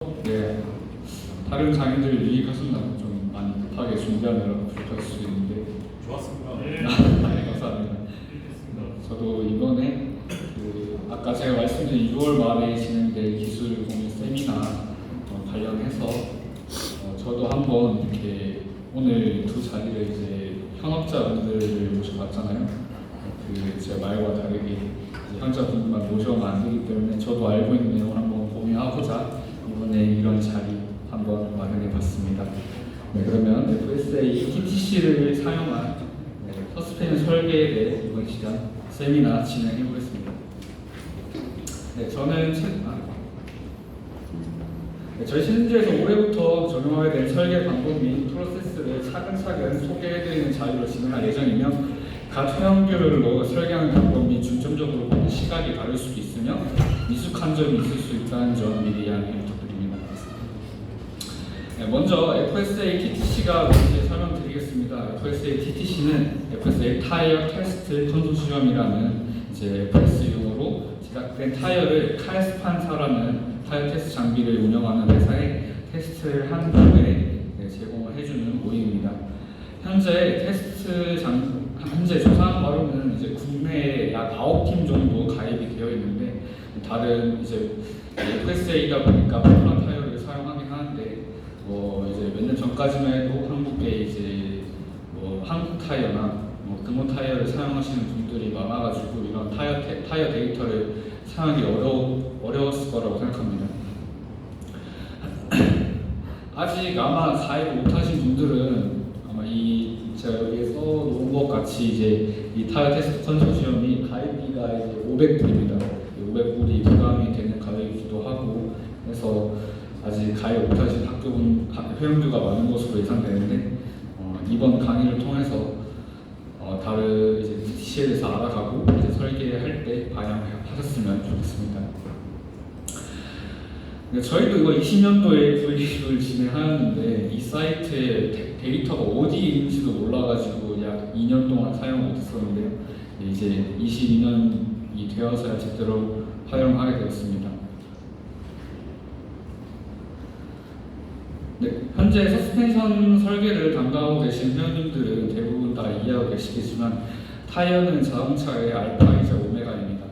네, 다른 강의들 유익하셨나요? 좀 많이 급하게 준비하느라 부족할 수 있는데. 좋았습니다. 네, 감사합니다. 저도 이번에 아까 제가 말씀드린 6월 말에 진행될 기술 공유 세미나 관련해서 저도 한번 이렇게 오늘 두 자리를 이제 현업자분들을 모셔봤잖아요. 제 말과 다르게 현업자분들만 모셔오면 안 되기 때문에 저도 알고 있는 내용을 한번 공유하고자 이번에 이런 자리 한번 마련해봤습니다. 네, 그러면 FSA TTC를 사용한 서스펜션 설계에 대해 이번 시간 세미나 진행해보겠습니다. 네, 저희 챌린지에서 올해부터 적용하게 된 설계 방법 및 프로세스를 차근차근 소개해드리는 자리로 진행할 예정이며 각 회원별로 설계하는 방법 및 중점적으로 보는 시각이 다를 수도 있으며 미숙한 점이 있을 수 있다는 점 미리 양해 부탁드립니다. 네, 먼저 FSA TTC가 뭔지 설명드리겠습니다. FSA TTC는 FSA 타이어 테스트 컨소시엄이라는 FS용으로 제작된 타이어를 칼스판사라는 타이어 테스트 장비를 운영하는 회사에 테스트를 한 후에 제공을 해주는 모임입니다. 현재 조사한 바로는 국내에 약 9팀 정도 가입이 되어 있는데 다른 FSA다 보니까 포뮬러 타이어를 사용하긴 하는데 몇 년 전까지만 해도 한국에 한국 타이어나 금호 타이어를 사용하시는 분들이 많아가지고 이런 타이어 데이터를 사용하기 어려웠을 거라고 생각합니다. 아직 아마 가입을 못하신 분들은 아마 제가 여기에 써놓은 것 같이 이 타이어 테스트 컨소시엄이 가입비가 500불입니다. 500불이 부담이 되는 가격이기도 하고 해서 아직 가입 못하신 회원들가 많은 것으로 예상되는데 이번 강의를 통해서 다른 TTC에 대해서 알아가고 설계할 때 반영하셨으면 좋겠습니다. 저희도 이거 20년도에 구입을 진행하였는데 이 사이트에 데이터가 어디 있는지도 몰라가지고 약 2년 동안 사용을 못했었는데요. 이제 22년이 되어서야 제대로 활용하게 되었습니다. 네, 현재 서스펜션 설계를 담당하고 계신 회원님들은 대부분 다 이해하고 계시겠지만 타이어는 자동차의 알파이자 오메가입니다.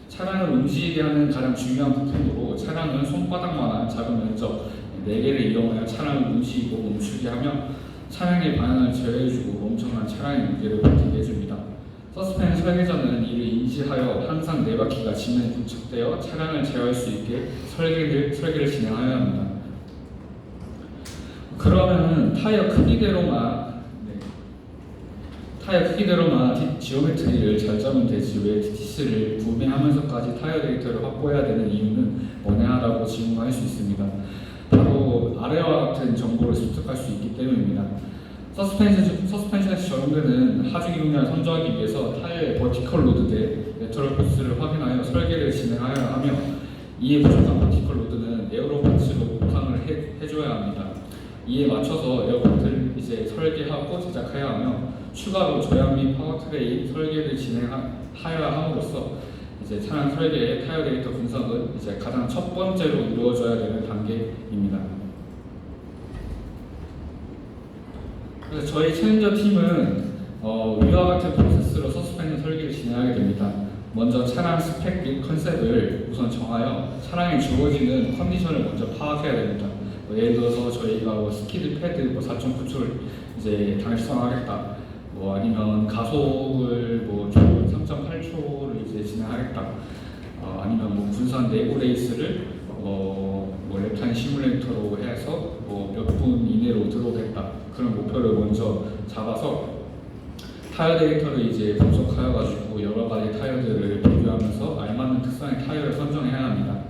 차량을 움직이게 하는 가장 중요한 부품으로 차량은 손바닥만한 작은 면적 4개를 이용하여 차량을 움직이고 멈추게 하며 차량의 방향을 제어해주고 엄청난 차량의 무게를 버티게 해줍니다. 서스펜 설계자는 이를 인지하여 항상 4바퀴가 지면에 부착되어 차량을 제어할 수 있게 설계를 진행하여야 합니다. 그러면은 타이어 크기대로만 지오메트리를 잘 짜면 되지 왜 TTC를 구매하면서까지 타이어 데이터를 확보해야 되는 이유는 뭐냐라고 질문할 수 있습니다. 바로 아래와 같은 정보를 습득할 수 있기 때문입니다. 서스펜션에 적용되는 하중이 용량을 선정하기 위해서 타이어의 버티컬 로드 대 레터럴 포스를 확인하여 설계를 진행하여야 하며 이에 부족한 버티컬 로드는 에어로 파츠로 보강을 해줘야 합니다. 이에 맞춰서 에어컨을 설계하고 제작해야 하며 추가로 조향 및 파워트레인 설계를 진행하여야 함으로써 차량 설계의 타이어 데이터 분석은 가장 첫 번째로 이루어져야 되는 단계입니다. 그래서 저희 챌린저 팀은 위와 같은 프로세스로 서스펜션 설계를 진행하게 됩니다. 먼저 차량 스펙 및 컨셉을 우선 정하여 차량에 주어지는 컨디션을 먼저 파악해야 됩니다. 예를 들어서 저희가 스키드 패드 4.9초를 달성하겠다, 아니면 가속을 3.8초를 진행하겠다, 아니면 군산 내구 레이스를 랩타임 시뮬레이터로 해서 몇 분 이내로 들어오겠다, 그런 목표를 먼저 잡아서 타이어 데이터를 분석하여 가지고 여러 가지 타이어들을 비교하면서 알맞는 특성의 타이어를 선정해야 합니다.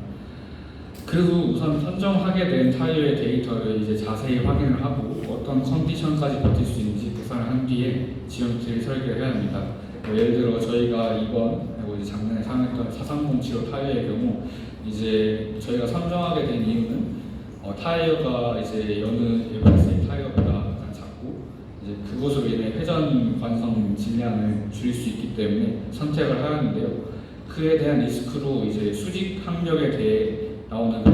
그 후 우선 선정하게 된 타이어의 데이터를 자세히 확인을 하고 어떤 컨디션까지 버틸 수 있는지 계산을 한 뒤에 지오메트리 설계를 해야 합니다. 예를 들어 저희가 이번 작년에 사용했던 43075 타이어의 경우 저희가 선정하게 된 이유는 타이어가 여느 FSA 타이어보다 약간 작고 그것으로 인해 회전 관성 질량을 줄일 수 있기 때문에 선택을 하였는데요. 그에 대한 리스크로 수직 항력에 대해 나오는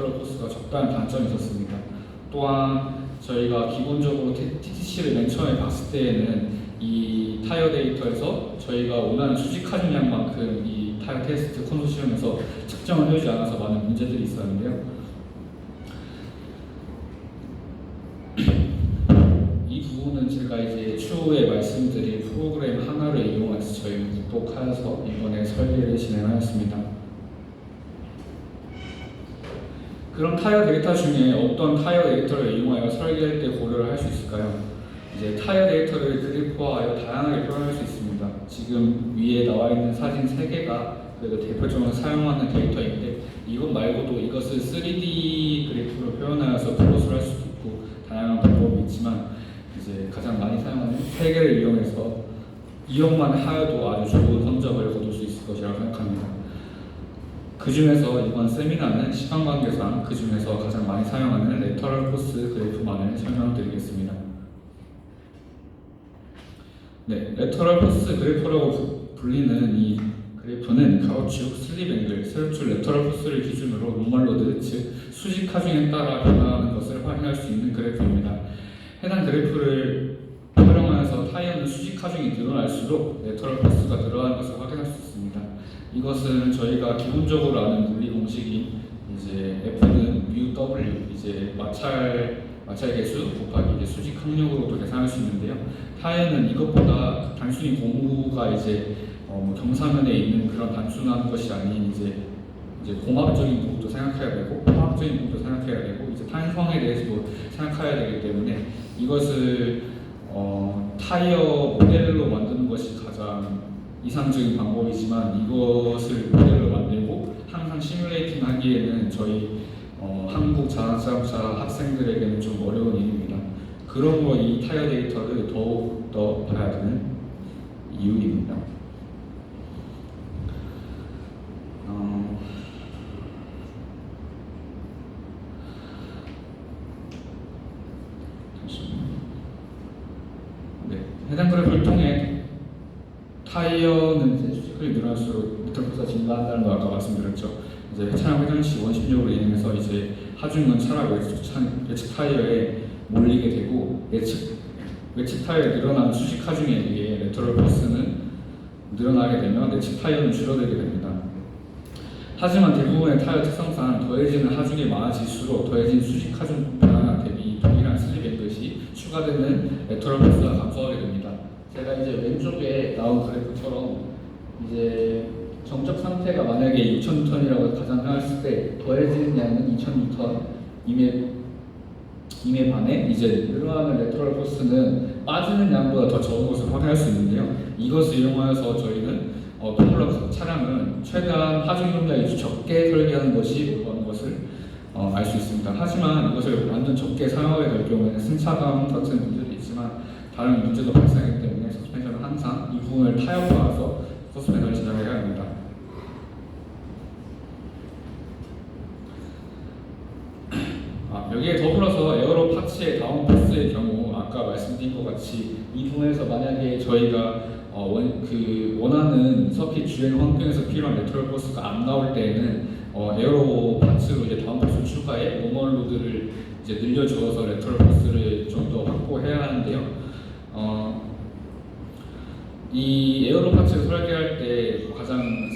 레터럴 코스가 적당한 단점이 있었습니다. 또한 저희가 기본적으로 TTC를 맨 처음에 봤을 때에는 이 타이어 데이터에서 저희가 원하는 수직 하중량만큼 이 타이어 테스트 컨소시엄에서 측정을 해주지 않아서 많은 문제들이 있었는데요. 이 부분은 제가 이제 추후에 말씀드릴 프로그램 하나를 이용해서 저희는 극복하여서 이번에 설계를 진행하였습니다. 그럼 타이어 데이터 중에 어떤 타이어 데이터를 이용하여 설계할 때 고려를 할 수 있을까요? 이제 타이어 데이터를 그래프화하여 다양하게 표현할 수 있습니다. 지금 위에 나와 있는 사진 3개가 그래도 대표적으로 사용하는 데이터인데 이것 말고도 이것을 3D 그래프로 표현하여서 플롯을 할 수도 있고 다양한 방법이 있지만 이제 가장 많이 사용하는 3개를 이용해서 이용만 하여도 아주 좋은 성적을 거둘 수 있을 것이라고 생각합니다. 그 중에서 이번 세미나는 시간 관계상 그 중에서 가장 많이 사용하는 레터럴 포스 그래프만을 설명드리겠습니다. 네, 레터럴 포스 그래프라고 불리는 이 그래프는 가로축, 슬립 앵글, 세로축 레터럴 포스를 기준으로 노멀 로드, 즉 수직 하중에 따라 변화하는 것을 확인할 수 있는 그래프입니다. 해당 그래프를 활용하여서 타이어는 수직 하중이 늘어날수록 레터럴 포스가 늘어나는 것을 확인할 수 있습니다. 이것은 저희가 기본적으로 아는 물리 공식인 이제 F는 mu W 이제 마찰 개수 곱하기 이제 수직 항력으로도 계산할 수 있는데요. 타이어는 이것보다 단순히 고무가 이제 경사면에 있는 그런 단순한 것이 아닌 이제 공학적인 부분도 생각해야 되고 화학적인 부분도 생각해야 되고 이제 탄성에 대해서도 생각해야 되기 때문에 이것을 타이어 모델로 만드는 것이 가장 이상적인 방법이지만 이것을 모델로 만들고 항상 시뮬레이팅 하기에는 저희 한국 자동차 학생들에게는 좀 어려운 일입니다. 그러므로 이 타이어 데이터를 더욱 더 봐야 되는 이유입니다. 네, 해당 그래프를 통해 타이어는 이제 수직이 늘어날수록 레터럴포스가 증가한다는 걸 아까 말씀드렸죠. 이제 차량 회전식 원심력으로 인해서 이제 하중은 차량 외측 타이어에 몰리게 되고 외측 타이어에 늘어나는 수직 하중에 의해 레터럴 포스는 늘어나게 되면 내측 타이어는 줄어들게 됩니다. 하지만 대부분의 타이어 특성상 더해지는 하중이 많아질수록 더해진 수직 하중 변화 대비 동일한 슬립 앵글이 추가되는 레터럴 포스가 감소하게 됩니다. 제가 이제 왼쪽에 나온 그래프처럼 이제 정적 상태가 만약에 6,000N이라고 가정했을 때 더해지는 양은 2,000N임에 반해 이제 늘어나는 레터럴 포스는 빠지는 양보다 더 적은 것을 확인할 수 있는데요. 이것을 이용하여서 저희는 포뮬러 차량은 최대한 하중 용량이 적게 설계하는 것이 옳다는 것을 알 수 있습니다. 하지만 이것을 완전 적게 사용하게 될 경우에는 승차감 같은 문제도 있지만 다른 문제도 발생하기 때문에 서스펜션은 항상 이 부분을 타협화해서 서스펜션을 진행해야 합니다. 여기에 더불어서 에어로 파츠의 다운포스의 경우 아까 말씀드린 것 같이 이 부분에서 만약에 저희가 원하는 서킷 주행 환경에서 필요한 레터럴 포스가 안 나올 때에는 에어로 파츠로 이제 다운포스 추가에 노멀 로드를 이제 늘려주어서 레터럴 포스를 좀 더 확보해야 하는데요. 이 에어로 파츠를 설계할 때 가장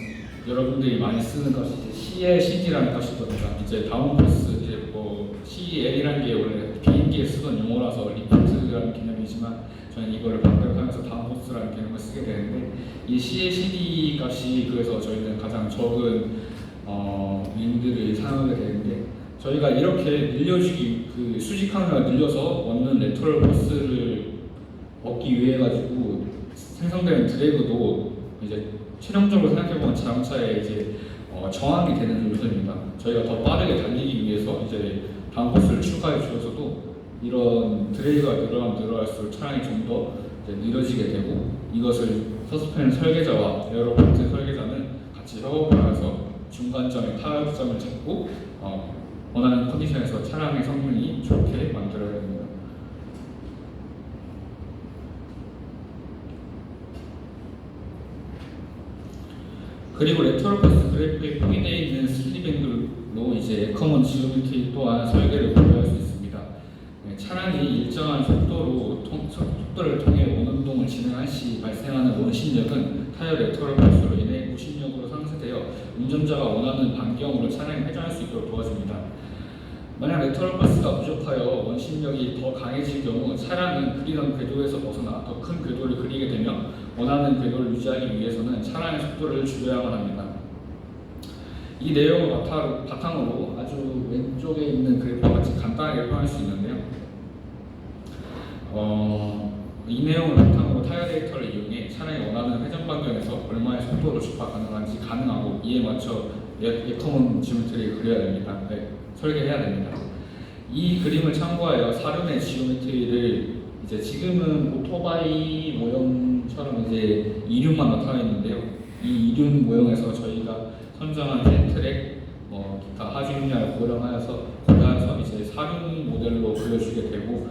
여러분들이 많이 쓰는 값이 이제 CLCD라는 값이거든요. 이제 다운포스 이제 CL이라는 게 원래 비행기에 쓰던 용어라서 리프트라는 개념이지만 저는 이거를 반대로 하면서 다운포스라는 개념을 쓰게 되는데 이 CLCD 값이 그래서 저희는 가장 적은 윙들을 사용하게 되는데 저희가 이렇게 늘려주기 수직 항을 늘려서 얻는 레터럴 포스를 얻기 위해 가지고 생성되는 드래그도 이제 최종적으로 생각해보면 자동차에 이제 저항이 되는 요소입니다. 저희가 더 빠르게 달리기 위해서 이제 다운포스를 추가해 주어서도 이런 드레이가 늘어날수록 차량이 좀 더 느려지게 되고 이것을 서스펜 설계자와 에어로파트 설계자는 같이 협업하면서 중간점의 타협점을 잡고 원하는 컨디션에서 차량의 성능이 좋게 만들어야 됩니다. 그리고 레터럴 패스 그래프에 포함되어 있는 슬립 앵글로 이제 에커먼 지오메트리 또한 설계를 고려할 수 있습니다. 차량이 일정한 속도를 통해 원운동을 진행할 시 발생하는 원심력은 타이어 레터럴 패스로 인해 무심력으로 상쇄되어 운전자가 원하는 반경으로 차량을 회전할 수 있도록 도와줍니다. 만약 레터럴 패스가 부족하여 원심력이 더 강해질 경우 차량은 그리던 궤도에서 벗어나 더 큰 궤도를 그리게 되며 원하는 궤도를 유지하기 위해서는 차량의 속도를 줄여야만 합니다. 이 내용을 바탕으로 아주 왼쪽에 있는 그래프와 같이 간단하게 표현할 수 있는데요. 이 내용을 바탕으로 타이어 데이터를 이용해 차량이 원하는 회전 반경에서 얼마의 속도로 주파 가능한지 가능하고 이에 맞춰 예커먼 지오메트리를 그려야 됩니다. 설계해야 됩니다. 이 그림을 참고하여 사륜의 지오메트리를 이제 지금은 오토바이 모형처럼 이제 이륜만 나타나 있는데요. 이 이륜 모형에서 저희가 선정한 트랙, 기타 하주 윤곽을 고려하여서 이제 사륜 모델로 그려주게 되고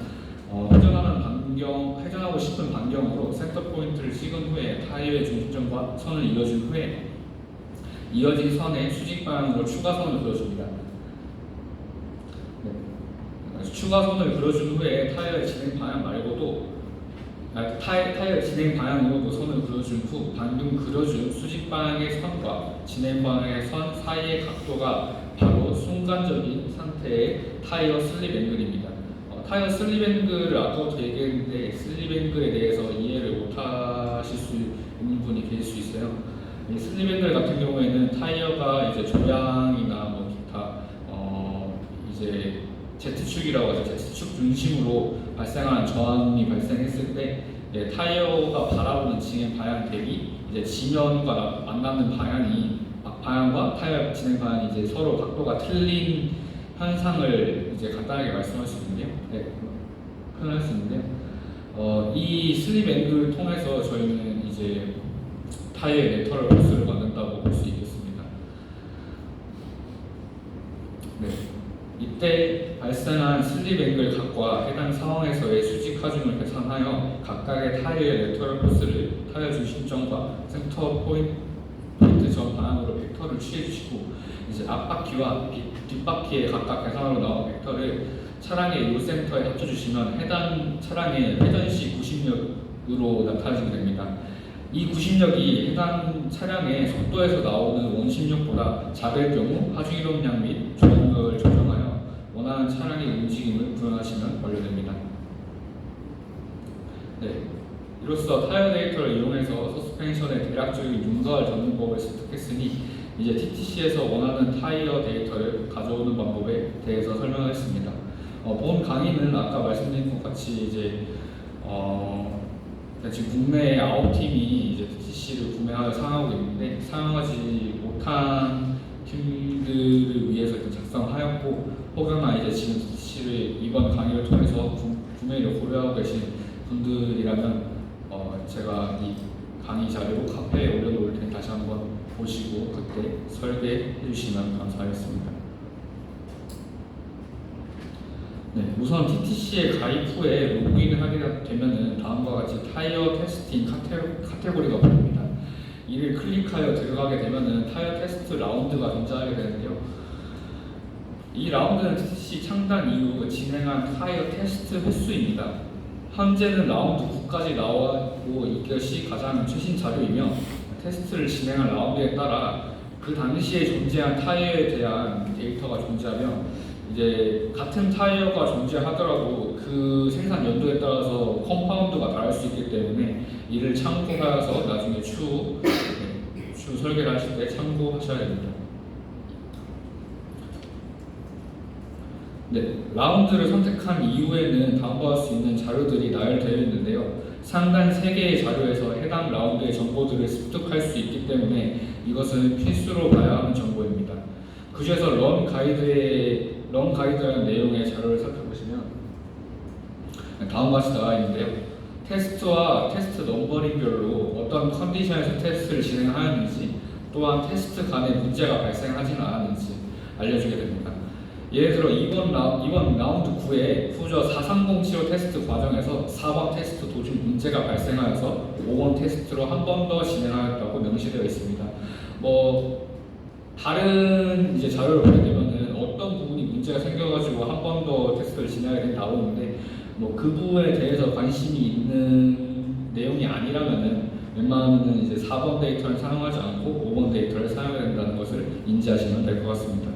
회전하고 싶은 반경으로 센터 포인트를 찍은 후에 타이어의 중심점과 선을 이어준 후에 이어진 선에 수직 방향으로 추가선을 그려줍니다. 추가선을 그려준 후에 타이어의 진행 방향 말고도 타이어 진행 방향으로도 선을 그려준 후 방금 그려준 수직 방향의 선과 진행 방향의 선 사이의 각도가 바로 순간적인 상태의 타이어 슬립 앵글입니다. 타이어 슬립 앵글을 아까부터 얘기했는데 슬립 앵글에 대해서 이해를 못하실 수 있는 분이 계실 수 있어요. 이 슬립 앵글 같은 경우에는 타이어가 이제 조향이나 기타 이제 Z축이라고 하죠. Z축 중심으로 발생하는 저항이 발생했을 때 타이어가 바라보는 진행 방향 대비 이제 지면과 만나는 방향과 타이어 진행 방향이 이제 서로 각도가 틀린 현상을 이제 간단하게 말씀할 수 있는데요. 표현할 수 있는데요. 이 슬립 앵글을 통해서 저희는 이제 타이어의 레터럴 패스를 만든다고 볼 수 있겠습니다. 이때 발생한 슬립 앵글 각과 해당 상황에서의 수직 하중을 계산하여 각각의 타이어의 레터럴 패스를 타이어 중심점과 센터 포인트 전 방향으로 벡터를 취해주시고 이제 앞바퀴와 뒷바퀴의 각각 계산으로 나온 벡터를 차량의 요 센터에 합쳐주시면 해당 차량의 회전시 구심력으로 나타내게 됩니다. 이 구심력이 해당 차량의 속도에서 나오는 원심력보다 작을 경우 하중이동량 및 조향력을 조정하여 원하는 차량의 움직임을 구현하시면 완료됩니다. 이로써 타이어 데이터를 이용해서 서스펜션의 대략적인 윤곽을 잡는 법을 습득했으니 이제 TTC에서 원하는 타이어 데이터를 가져오는 방법에 대해서 설명하겠습니다. 본 강의는 아까 말씀드린 것 같이 이제 지금 국내에 9팀이 이제 TTC를 구매하여 사용하고 있는데 사용하지 못한 팀들을 위해서 작성하였고 혹여나 이제 지금 TTC를 이번 강의를 통해서 구매를 고려하고 계신 분들이라면 제가 이 강의 자료로 카페에 올려놓을 테니 다시 한번 보시고 그때 설계해 주시면 감사하겠습니다. 우선 TTC에 가입 후에 로그인을 하게 되면 다음과 같이 타이어 테스팅 카테고리가 보입니다. 이를 클릭하여 들어가게 되면 타이어 테스트 라운드가 존재하게 되는데요. 이 라운드는 TTC 창단 이후 진행한 타이어 테스트 횟수입니다. 현재는 라운드 9까지 나오고 이것이 가장 최신 자료이며 테스트를 진행한 라운드에 따라 그 당시에 존재한 타이어에 대한 데이터가 존재하며 이제 같은 타이어가 존재하더라도 그 생산 연도에 따라서 컴파운드가 다를 수 있기 때문에 이를 참고하여서 나중에 추후 설계를 하실 때 참고하셔야 됩니다. 라운드를 선택한 이후에는 다음과 같을 수 있는 자료들이 나열되어 있는데요. 상단 3개의 자료에서 해당 라운드의 정보들을 습득할 수 있기 때문에 이것은 필수로 봐야 하는 정보입니다. 그 중에서 런 가이드라는 내용의 자료를 살펴보시면 다음과 같이 나와 있는데요. 테스트와 테스트 넘버링별로 어떤 컨디션에서 테스트를 진행하였는지 또한 테스트 간에 문제가 발생하지는 않았는지 알려주게 됩니다. 예를 들어 이번 라운드 9에 후저 4307 테스트 과정에서 4번 테스트 도중 문제가 발생하여서 5번 테스트로 한 번 더 진행하였다고 명시되어 있습니다. 뭐 다른 이제 자료를 보게 되면은 어떤 부분이 문제가 생겨가지고 한 번 더 테스트를 진행하게 된 나오는데 뭐 그 부분에 대해서 관심이 있는 내용이 아니라면은 웬만하면은 이제 4번 데이터를 사용하지 않고 5번 데이터를 사용해야 된다는 것을 인지하시면 될 것 같습니다.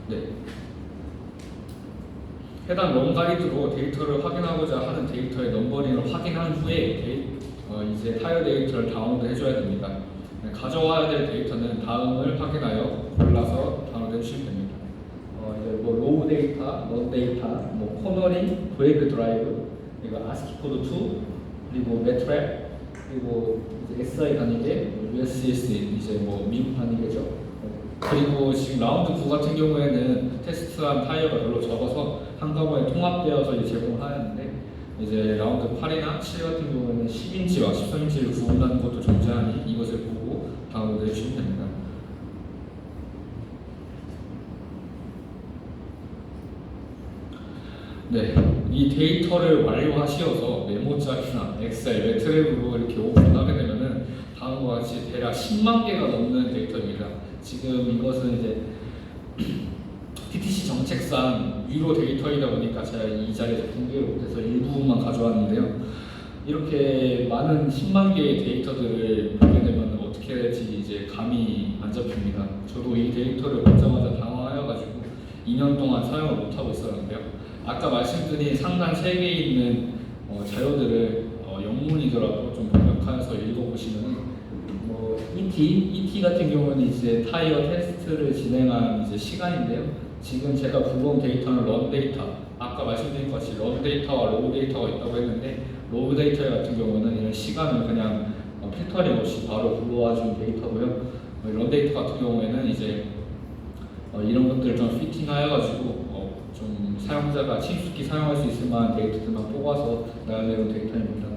네. 해당 런 가이드로 데이터를 확인하고자 하는 데이터의 넘버링을 확인한 후에 이제 타이어 데이터를 다운로드 해줘야 됩니다. 가져와야 될 데이터는 다음을 확인하여 골라서 다운로드 해주시면 됩니다. 이제 뭐 로우 데이터, 런 데이터, 뭐 코너링, 브레이크 드라이브, 그리고 아스키 코드 2, 그리고 매트랩, 그리고 이제 SI 단위계, USCS 이제 뭐 미국 단위계죠. 그리고 지금 라운드 9 같은 경우에는 테스트한 타이어가 별로 적어서 한꺼번에 통합되어서 이제 제공을 하는데 이제 라운드 8이나 7 같은 경우에는 10인치와 13인치를 구분하는 것도 존재하니 이것을 보고 다운로드 해주시면 됩니다. 네, 이 데이터를 완료하시어서 메모장이나 엑셀, 매트랩으로 이렇게 오픈하게 되면은 다음과 같이 대략 10만 개가 넘는 데이터입니다. 지금 이것은 이제 TTC 정책상 유료 데이터이다 보니까 제가 이 자리에서 공개를 못해서 일부분만 가져왔는데요. 이렇게 많은 10만 개의 데이터들을 보게 되면 어떻게 될지 이제 감이 안 잡힙니다. 저도 이 데이터를 보자마자 당황하여가지고 2년 동안 사용을 못하고 있었는데요. 아까 말씀드린 상단 3개에 있는 자료들을 영문이더라도 좀 번역하여서 읽어보시면 ET 같은 경우는 이제 타이어 테스트를 진행한 이제 시간인데요. 지금 제가 불러온 데이터는 런 데이터. 아까 말씀드린 것 같이 런 데이터와 로우 데이터가 있다고 했는데 로우 데이터 같은 경우는 이런 시간을 그냥 필터링 없이 바로 불러와 준 데이터고요. 런 데이터 같은 경우에는 이제 이런 것들을 좀 피팅하여가지고 좀 사용자가 친숙히 사용할 수 있을 만한 데이터들만 뽑아서 나열해온 데이터입니다.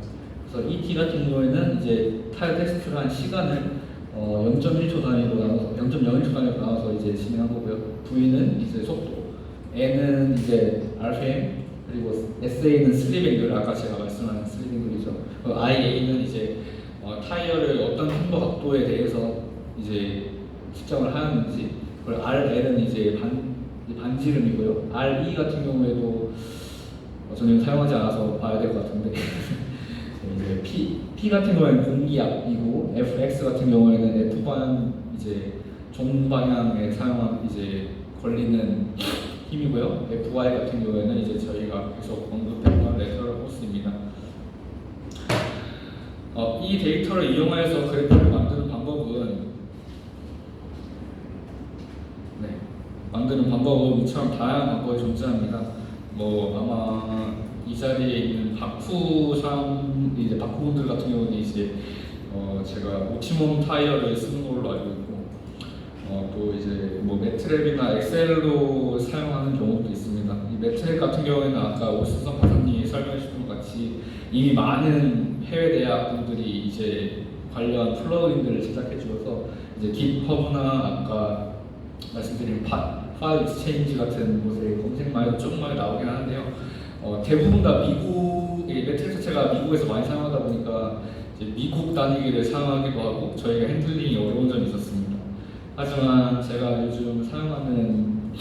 그래서 ET 같은 경우에는 이제 타이어 테스트를 한 시간을 0.1초 단위로 나눠서 0.01초 단위로 나눠서 이제 진행한 거고요. V는 이제 속도, N은 이제 RPM, 그리고 SA는 슬립 앵글, 아까 제가 말씀한 슬립 앵글이죠. IA는 이제 타이어를 어떤 템버 각도에 대해서 이제 측정을 하였는지, 그리고 RL은 이제 반지름이고요. RE 같은 경우에도 저는 사용하지 않아서 봐야 될 것 같은데 이제 P 같은 경우에는 공기압이고 FX 같은 경우에는 F 방향 이제 종 방향에 사용한 이제 걸리는 힘이고요. FY 같은 경우에는 이제 저희가 계속 언급했던 레터럴 포스입니다. 이 데이터를 이용해서 그래프를 만드는 방법은 이처럼 다양한 방법이 존재합니다. 뭐 아마 이 자리에 있는 바쿠분들 같은 경우는 이제 제가 오티몬 타이어를 쓰는 걸로 알고 있고 또 이제 뭐 매트랩이나 엑셀로 사용하는 경우도 있습니다. 이 매트랩 같은 경우에는 아까 오수성 박사님이 설명해 주신 것 같이 이미 많은 해외 대학분들이 이제 관련 플러그인들을 제작해 주어서 이제 깃허브나 아까 말씀드린 파일 익스체인지 같은 곳에 검색만 해도 조금 많이 나오긴 하는데요. 대부분 다 매트릭 자체가 미국에서 많이 사용하다 보니까 이제 미국 단위기를 사용하기도 하고 저희가 핸들링이 어려운 점이 있었습니다. 하지만 제가 요즘 사용하는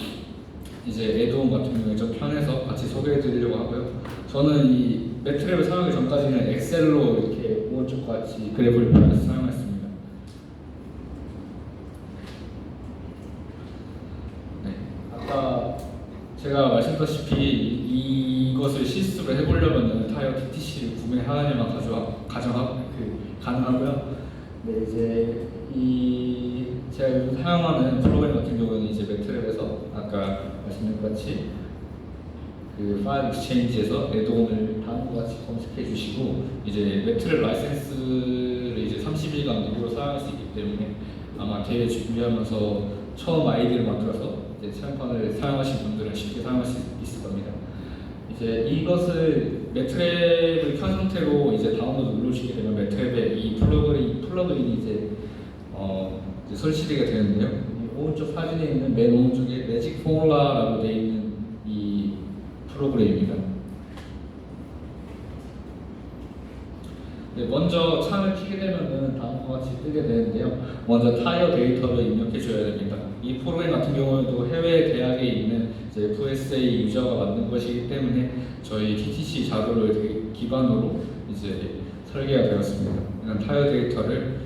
이제 애드온 같은 경우에 좀 편해서 같이 소개해드리려고 하고요. 저는 이 매트랩을 사용하기 전까지는 엑셀로 이렇게 오른쪽 같이 그래프를 변해서 사용했습니다. 제가 말씀드렸다시피 이것을 실습을 해보려면 타이어 TTC를 구매하느냐만 가능하고요. 네, 이제 제가 요즘 사용하는 프로그램 같은 경우는 이제 매트랩에서 아까 말씀드린 것 같이 그 파일 익스체인지에서 애드온을 다음과 같이 검색해 주시고 이제 매트랩 라이센스를 이제 30일간 무료로 사용할 수 있기 때문에 아마 대회 준비하면서 처음 아이디를 만들어서 체험판을 사용하신 분들은 쉽게 사용할 수 있을 겁니다. 이제 이것을 매트랩을 켠 상태로 이제 다운로드 눌러주시게 되면 매트랩에 이 플러그인이 이제 설치되게 되는데요. 이 오른쪽 사진에 있는 맨 오른쪽에 매직 포뮬라라고 되어 있는 이 프로그램입니다. 네, 먼저 먼저 창을 키게 되면은 다음과 같이 뜨게 되는데요. 먼저 타이어 데이터를 입력해 줘야 됩니다. 이 프로그램 같은 경우에도 해외 대학에 있는 이제 FSA 유저가 만든 것이기 때문에 저희 TTC 자료를 기반으로 이제 설계가 되었습니다. 이런 타이어 데이터를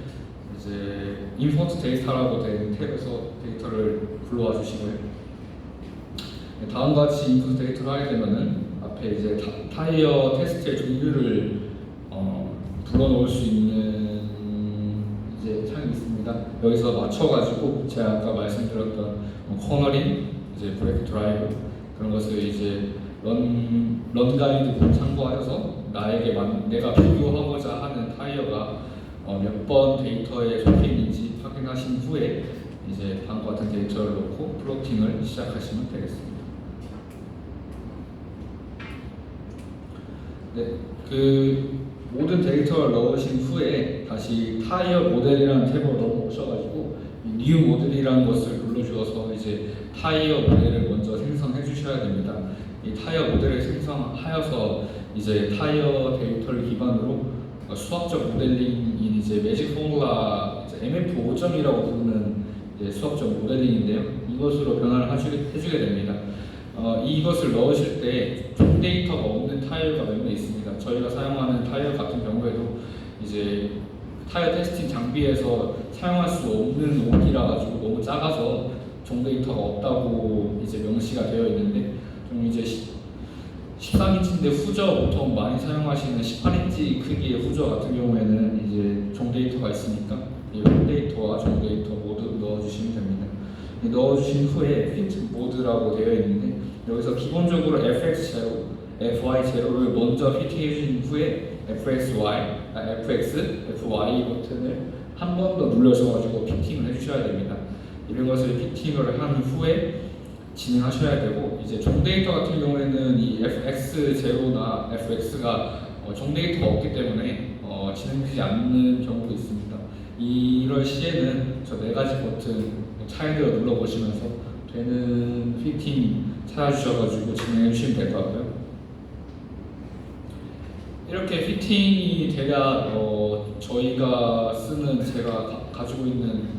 이제 import 데이터라고 된 탭에서 데이터를 불러와 주시고요. 다음과 같이 인풋 데이터를 하게 되면은 앞에 이제 타이어 테스트의 종류를 불러놓을 수 있는 이제 창이 있습니다. 여기서 맞춰가지고 제가 아까 말씀드렸던 코너링, 이제 브레이크 드라이브 그런 것을 이제 런 가이드 참고하셔서 내가 비교하고자 하는 타이어가 몇 번 데이터에 속해 있는지 확인하신 후에 이제 다음과 같은 데이터를 넣고 플로팅을 시작하시면 되겠습니다. 네, 그 모든 데이터를 넣으신 후에 다시 타이어 모델이라는 탭으로 넘어오셔가지고 뉴 모델이라는 것을 눌러주어서 이제 타이어 모델을 먼저 생성해 주셔야 됩니다. 이 타이어 모델을 생성하여서 이제 타이어 데이터를 기반으로 수학적 모델링인 이제 매직 포뮬라 MF 5점이라고 부르는 이제 수학적 모델링인데요. 이것으로 변화를 해주게 됩니다. 이것을 넣으실 때 총 데이터가 없는 타이어가 몇 개 있습니다. 저희가 사용하는 타이어 같은 경우에도 이제 타이어 테스팅 장비에서 사용할 수 없는 옵이라 가지고 너무 작아서 종 데이터가 없다고 이제 명시가 되어 있는데 좀 이제 13인치인데 후저 보통 많이 사용하시는 18인치 크기의 후저 같은 경우에는 이제 종 데이터가 있으니까 이 홈 데이터와 종 데이터 모두 넣어주시면 됩니다. 넣어주신 후에 fit 모드라고 되어 있는데 여기서 기본적으로 fx0, fy0를 먼저 피팅해 주신 후에 fx, fy 버튼을 한 번 더 눌러주셔가지고 피팅을 해주셔야 됩니다. 이런 것을 피팅을 한 후에 진행하셔야 되고 이제 종 데이터 같은 경우에는 이 fx0나 fx가 종 데이터가 없기 때문에 진행되지 않는 경우도 있습니다. 이럴 시에는 저 네 가지 버튼 차이를 눌러보시면서 되는 피팅 찾아주셔가지고 진행해 주시면 될 것 같고요. 이렇게 피팅이 돼야 저희가 쓰는 제가 가지고 있는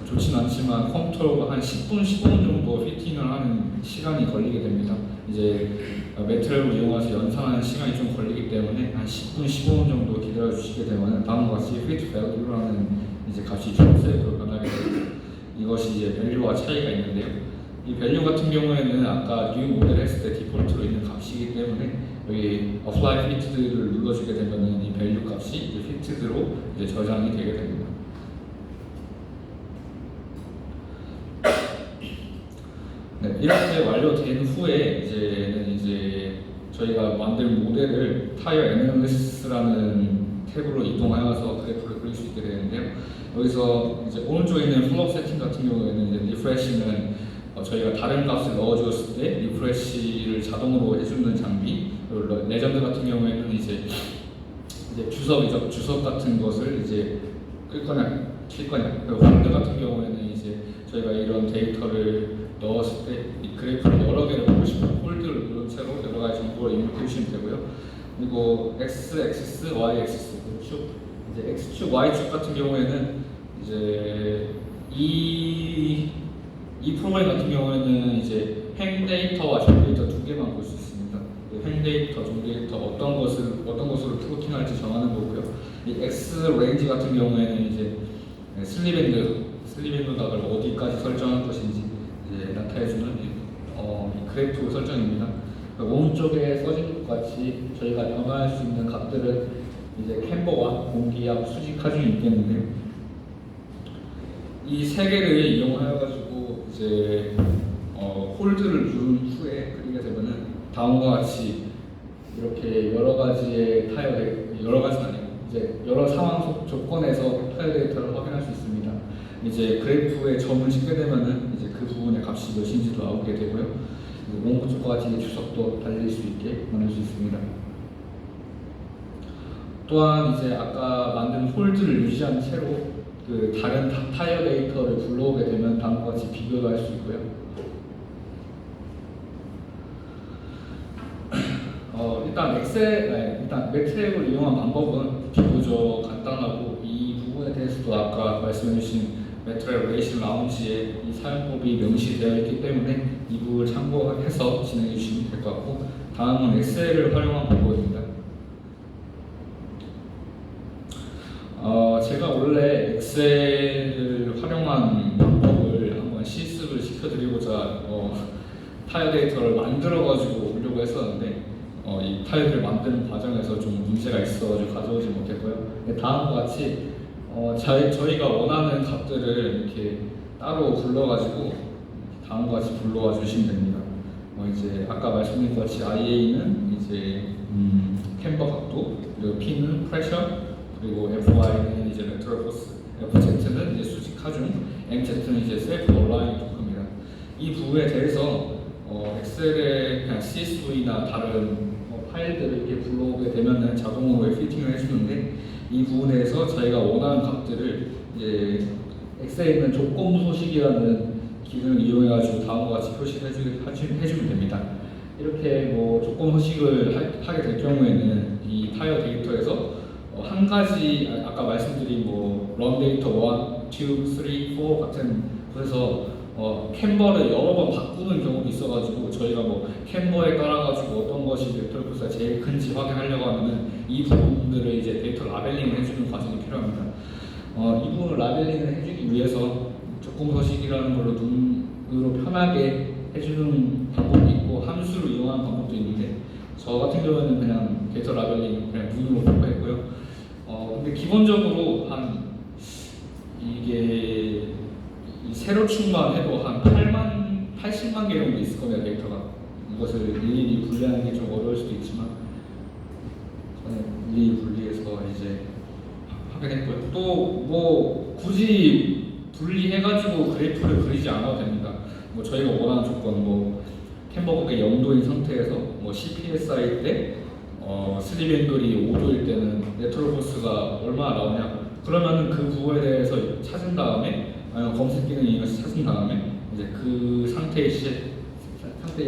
좋진 않지만 컴퓨터가 한 10분, 15분 정도 피팅을 하는 시간이 걸리게 됩니다. 이제 매트릭을 이용해서 연산하는 시간이 좀 걸리기 때문에 한 10분, 15분 정도 기다려 주시게 되면 다음과 같이 fit value라는 이제 값이 초록색으로 변하게 됩니다. 이것이 이제 밸류와 차이가 있는데요. 이 밸류 같은 경우에는 아까 new 모델 했을 때 디폴트로 있는 값이기 때문에 여기 apply fit를 눌러주게 되면 이 밸류 값이 이제 fited로 이제 저장이 되게 됩니다. 네, 이렇게 완료된 후에 이제 저희가 만든 모델을 타이어 애널리시스라는 탭으로 이동하여서 그래프를 그릴 수 있게 되는데요. 여기서 이제 오른쪽에 있는 플롭 세팅 같은 경우에는 이제 리프레시는 저희가 다른 값을 넣어주었을 때 리프레시를 자동으로 해주는 장비, 그리고 레전드 같은 경우에는 이제 주석이죠. 주석 같은 것을 이제 끌 거냐, 킬 거냐. 그리고 홀드 같은 경우에는 이제 저희가 이런 데이터를 넣었을 때 이 그래프를 여러 개를 보고 싶으면 홀드를 누른 채로 여러 가지 정보를 입력해 주시면 되고요. 그리고 x 액시스, y 액시스 축, 이제 x축, y축 같은 경우에는 이제 이 프로그램 같은 경우에는 이제 행 데이터와 종 데이터 두 개만 볼 수 있습니다. 행 데이터, 종 데이터 어떤 것으로 플로팅할지 정하는 거고요. 이 x 레인지 같은 경우에는 이제 슬리밴드 값을 어디까지 설정할 것인지 이제 나타내주는 이 그래프 설정입니다. 오른쪽에 써진 것 같이 저희가 변화할 수 있는 값들은 이제 캠버와 공기압, 수직 하중이 있겠는데요. 이 세 개를 이용하여 가지고 이제 홀드를 누른 후에 그리게 되면은 다음과 같이 이렇게 여러 가지의 여러 가지는 아니고 이제 여러 상황 조건에서 타이어 데이터를 확인할 수 있습니다. 이제 그래프에 점을 찍게 되면은 이제 그 부분의 값이 몇인지도 나오게 되고요. 원고 쪽과 같이 주석도 달릴 수 있게 만들 수 있습니다. 또한 이제 아까 만든 홀드를 유지한 채로 그 다른 타이어 데이터를 불러오게 되면 다음과 같이 비교도 할 수 있고요. 일단 일단 매트랩을 이용한 방법은 비교적 간단하고 이 부분에 대해서도 아까 말씀해주신 매트랩 레이싱 라운지에 이 사용법이 명시되어 있기 때문에 이 부분을 참고해서 진행해 주시면 될 것 같고, 다음은 엑셀을 활용한 방법입니다. 제가 원래 엑셀을 활용한 방법을 한번 실습을 시켜드리고자 타일 데이터를 만들어가지고 오려고 했었는데 이 타일을 만드는 과정에서 좀 문제가 있어가지고 가져오지 못했고요. 다음과 같이 저희가 원하는 값들을 이렇게 따로 불러가지고 다음과 같이 불러와 주시면 됩니다. 이제 아까 말씀드린 것 같이 IA는 이제 캠버 각도, 그리고 P는 프레셔, 그리고 FY는 이제 레터럴 포스, FZ는 이제 수직 하중, MZ는 이제 셀프 얼라인 토크입니다. 이 부분에 대해서 엑셀에 그냥 CSV나 다른 파일들을 이렇게 불러오게 되면은 자동으로 피팅을 해주는데, 이 부분에서 저희가 원하는 값들을 이제 엑셀에 있는 조건 소식이라는 기능을 이용해가지고 다음과 같이 표시를 해주면 됩니다. 이렇게 조건 소식을 하게 될 경우에는 이 타이어 데이터에서 한 가지 아까 말씀드린 런 데이터 1, 2, 3, 4 같은 곳에서 캠버를 여러 번 바꾸는 경우도 있어가지고 저희가 캠버에 따라가지고 어떤 것이 벡터 코스가 제일 큰지 확인하려고 하면은 이 부분들을 이제 데이터 라벨링을 해주는 과정이 필요합니다. 이 부분을 라벨링을 해주기 위해서 조건 서식이라는 걸로 눈으로 편하게 해주는 방법이 있고 함수를 이용하는 방법도 있는데, 저 같은 경우에는 그냥 데이터 라벨링 그냥 눈으로 보고 했고요. 근데 기본적으로 이게 세로 충만해도 한 80만 개 정도 있을 겁니다, 데이터가. 이것을 일일이 분리하는 게 좀 어려울 수도 있지만 저는 일일이 분리해서 이제 확인했고요. 또 굳이 분리해가지고 그래프를 그리지 않아도 됩니다. 저희가 원하는 조건 캠버곡의 0도인 상태에서 CPSI일 때 슬립 앵글이 5도일 때는 레터럴 포스가 얼마나 나오냐, 그러면은 그 부분에 대해서 찾은 다음에 아니면 검색 기능 이용해서 찾은 다음에 이제 그 상태의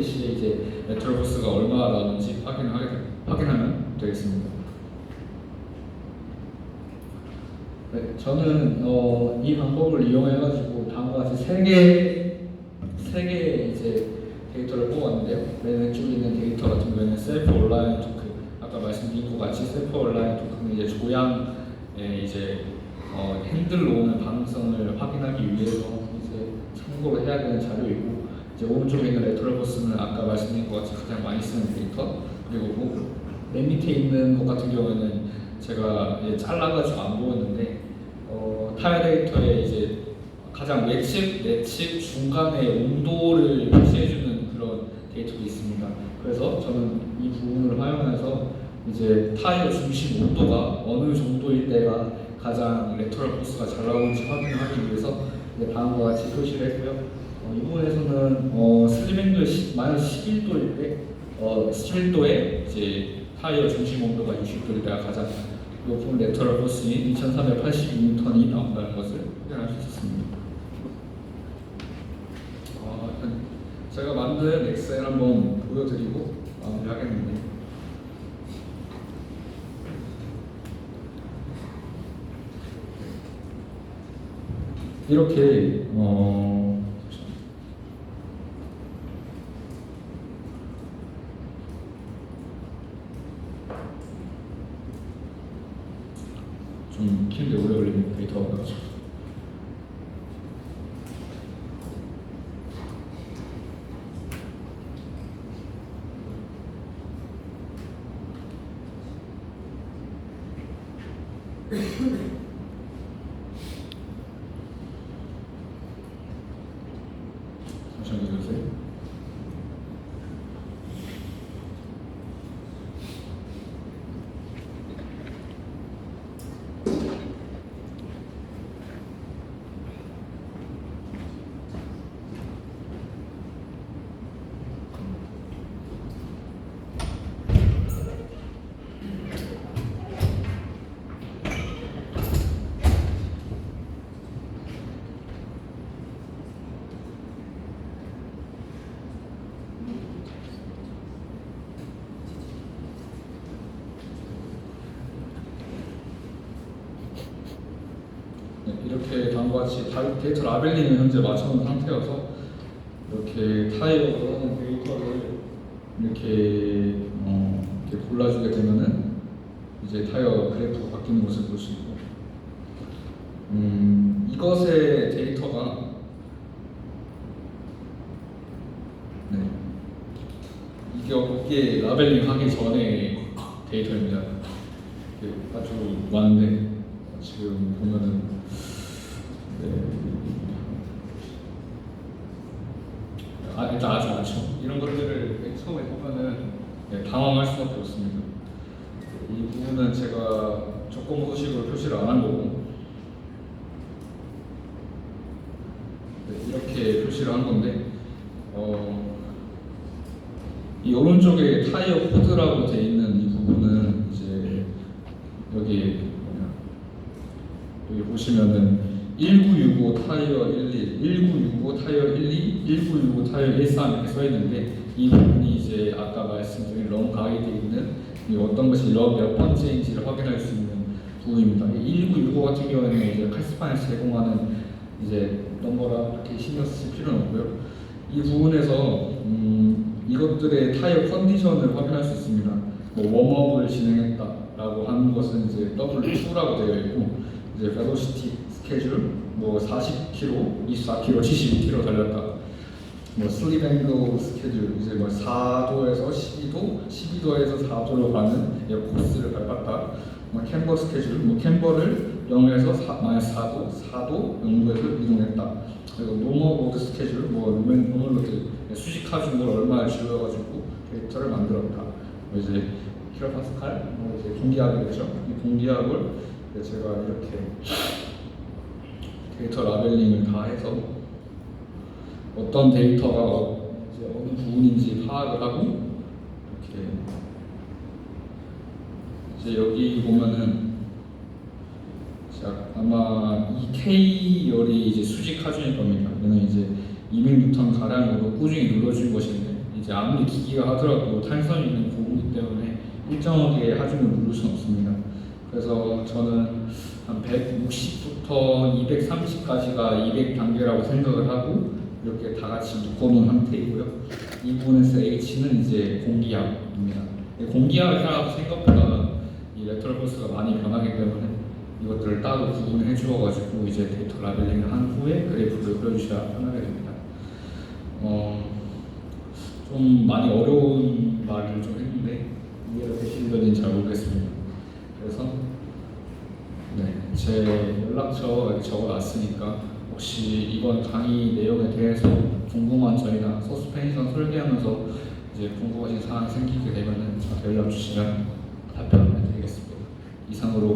시에 이제 레터럴 포스가 얼마나 나오는지 확인하면 되겠습니다. 네, 저는 이 방법을 이용해가지고 다음과 같이 세 개 이제 데이터를 뽑았는데요. 맨 왼쪽에 있는 데이터 같은 경우에는 셀프 온라인 토크, 아까 말씀드린 것 같이 셀프 온라인 토크는 이제 조향에 이제 핸들로 오는 방향성을 확인하기 위해서 이제 참고로 해야 되는 자료이고, 이제 오른쪽에 있는 레터럴 포스는 아까 말씀드린 것 같이 가장 많이 쓰는 데이터, 그리고 맨 밑에 있는 것 같은 경우에는 제가 잘라가지고 안 보였는데 타일 데이터에 이제 가장 내측 중간에 온도를 표시해주는 그런 데이터도 있습니다. 그래서 저는 이 부분을 활용해서 이제 타이어 중심 온도가 어느 정도일 때가 가장 레터럴 포스가 잘 나오는지 확인을 하기 위해서 다음과 같이 표시를 했고요. 이 부분에서는 슬립 앵글 -11도일 때 11도에 이제 타이어 중심 온도가 60도일 때가 가장 높은 레터럴 포스인 2382N이 나온다는 것을 확인할 수 있었습니다. 제가 만든 엑셀 한번 보여드리고 마무리하겠는데, 이렇게 좀 키는데 오래 걸리는 데이터가 나가지고 잠시만 기다려주세요. 바로 같이 데이터 라벨링을 현재 맞춰놓은 상태여서 이렇게 타이어로 하는 데이터를 이렇게 골라주게 되면은 이제 타이어 그래프가 바뀌는 것을 볼 수 있고, 이것의 데이터가 이게 라벨링 하기 전에 데이터입니다. 이게 아주 많은데 지금 보면은 일단 아주 많죠. 이런 것들을 처음에 보면은 당황할 수밖에 없습니다. 이 부분은 제가 조건 소식으로 표시를 안 한 거고, 이렇게 표시를 한 건데, 이 오른쪽에 타이어 코드라고 되어 있는 이 부분은 이제 여기 보시면은 1965 타이어 11, 1965 타이어 12, 1965 타이어 13 이렇게 써 있는데, 이 부분이 이제 아까 말씀드린 럼 가이드에 있는 어떤 것이 몇 번째인지를 확인할 수 있는 부분입니다. 1965 같은 경우에는 이제 칼스판에서 제공하는 이제 넘버라 이렇게 신경 쓰실 필요는 없고요. 이 부분에서 이것들의 타이어 컨디션을 확인할 수 있습니다. 뭐 웜업을 진행했다라고 하는 것은 이제 W2라고 되어 있고, 이제 벨로시티 스케줄 뭐 40km, 24km, 72km 달렸다. 뭐 슬립 앵글 스케줄 이제 뭐 4도에서 12도, 12도에서 4도로 가는 코스를 밟았다. 뭐 캠버 스케줄, 뭐 캠버를 0에서 -4도, 4도, 0도에서 이동했다. 그리고 노멀 로드 스케줄, 뭐 노멀 로드 수직화 중을 얼마나 줄여가지고 데이터를 만들었다. 뭐 이제 킬로파스칼, 뭐 이제 공기압이겠죠. 이 공기압을 제가 이렇게 데이터 라벨링을 다 해서 어떤 데이터가 이제 어느 부분인지 파악을 하고, 이렇게 이제 여기 보면은 아마 이 K열이 이제 수직 하중일 겁니다. 얘는 이제 200N 가량으로 꾸준히 눌러준 것인데, 이제 아무리 기기가 하더라도 탄성이 있는 고무기 때문에 일정하게 하중을 누를 수는 없습니다. 그래서 저는 한 160부터 230까지가 200단계라고 생각을 하고 이렇게 다 같이 묶어놓은 상태이고요. 이 부분에서 H는 이제 공기압입니다. 공기압을 따라서 생각보다 이 레터럴 코스가 많이 변하기 때문에 이것들을 따로 구분해 주어가지고 이제 데이터 라벨링을 한 후에 그래프를 그려주셔야 편하게 됩니다. 좀 많이 어려운 말을 좀 했는데 이해가 되시는지 잘 모르겠습니다. 그래서 제 연락처 적어놨으니까 혹시 이번 강의 내용에 대해서 궁금한 점이나 서스펜션 설계하면서 이제 궁금하신 사항이 생기게 되면은 저한테 연락 주시면 답변을 드리겠습니다. 이상으로